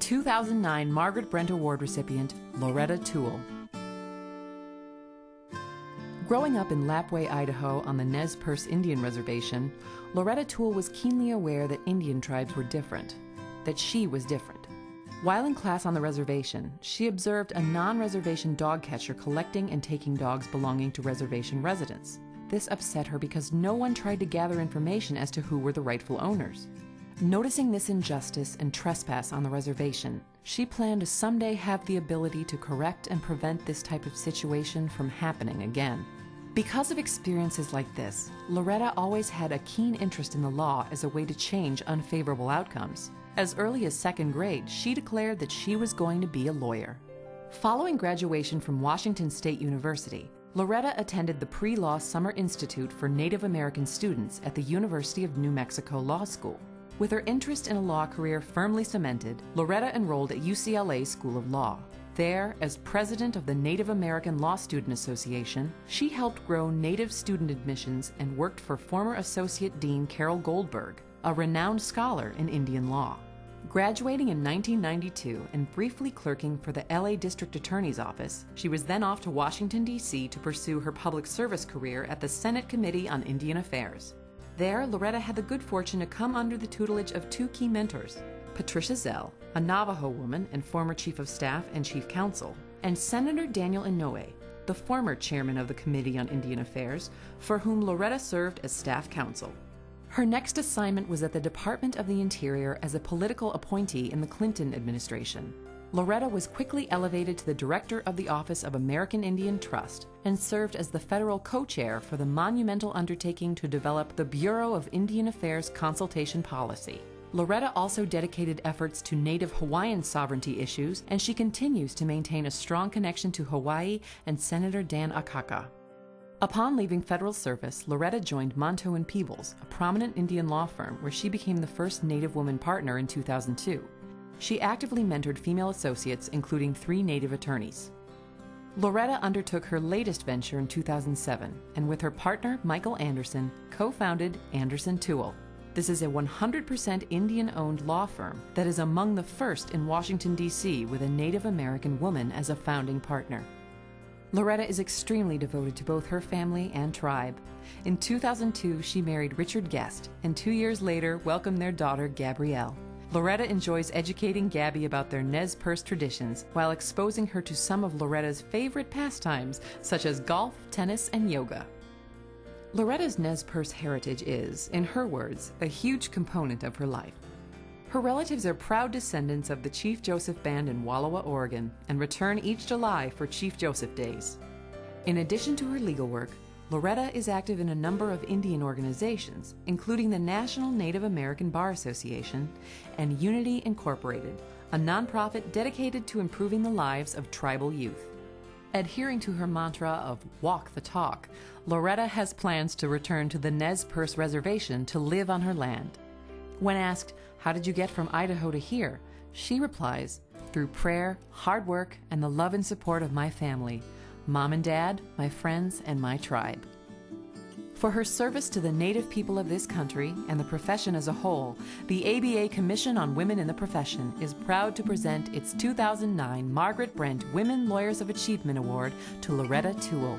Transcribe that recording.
2009 Margaret Brent Award recipient Loretta Tuell. Growing up in Lapwai, Idaho on the Nez Perce Indian Reservation, Loretta Tuell was keenly aware that Indian tribes were different, that she was different. While in class on the reservation, she observed a non-reservation dog catcher collecting and taking dogs belonging to reservation residents. This upset her because no one tried to gather information as to who were the rightful owners. Noticing this injustice and trespass on the reservation, she planned to someday have the ability to correct and prevent this type of situation from happening again. Because of experiences like this, Loretta always had a keen interest in the law as a way to change unfavorable outcomes. As early as second grade, she declared that she was going to be a lawyer. Following graduation from Washington State University, Loretta attended the Pre-Law Summer Institute for Native American students at the University of New Mexico Law School. With her interest in a law career firmly cemented, Loretta enrolled at UCLA School of Law. There, as president of the Native American Law Student Association, she helped grow Native student admissions and worked for former Associate Dean Carol Goldberg, a renowned scholar in Indian law. Graduating in 1992 and briefly clerking for the LA District Attorney's Office, she was then off to Washington, D.C. to pursue her public service career at the Senate Committee on Indian Affairs. There, Loretta had the good fortune to come under the tutelage of two key mentors, Patricia Zell, a Navajo woman and former Chief of Staff and Chief Counsel, and Senator Daniel Inouye, the former chairman of the Committee on Indian Affairs, for whom Loretta served as staff counsel. Her next assignment was at the Department of the Interior as a political appointee in the Clinton administration. Loretta was quickly elevated to the director of the Office of American Indian Trust and served as the federal co-chair for the monumental undertaking to develop the Bureau of Indian Affairs Consultation Policy. Loretta also dedicated efforts to Native Hawaiian sovereignty issues, and she continues to maintain a strong connection to Hawaii and Senator Dan Akaka. Upon leaving federal service, Loretta joined Monto & Peebles, a prominent Indian law firm where she became the first Native woman partner in 2002. She actively mentored female associates, including 3 Native attorneys. Loretta undertook her latest venture in 2007, and with her partner, Michael Anderson, co-founded Anderson Tuell. This is a 100% Indian-owned law firm that is among the first in Washington, D.C. with a Native American woman as a founding partner. Loretta is extremely devoted to both her family and tribe. In 2002, she married Richard Guest, and 2 years later welcomed their daughter, Gabrielle. Loretta enjoys educating Gabby about their Nez Perce traditions while exposing her to some of Loretta's favorite pastimes, such as golf, tennis, and yoga. Loretta's Nez Perce heritage is, in her words, a huge component of her life. Her relatives are proud descendants of the Chief Joseph Band in Wallowa, Oregon, and return each July for Chief Joseph Days. In addition to her legal work, Loretta is active in a number of Indian organizations, including the National Native American Bar Association and Unity Incorporated, a nonprofit dedicated to improving the lives of tribal youth. Adhering to her mantra of walk the talk, Loretta has plans to return to the Nez Perce Reservation to live on her land. When asked, "How did you get from Idaho to here?" she replies, "Through prayer, hard work, and the love and support of my family. Mom and Dad, my friends, and my tribe." For her service to the Native people of this country and the profession as a whole, the ABA Commission on Women in the Profession is proud to present its 2009 Margaret Brent Women Lawyers of Achievement Award to Loretta Tuell.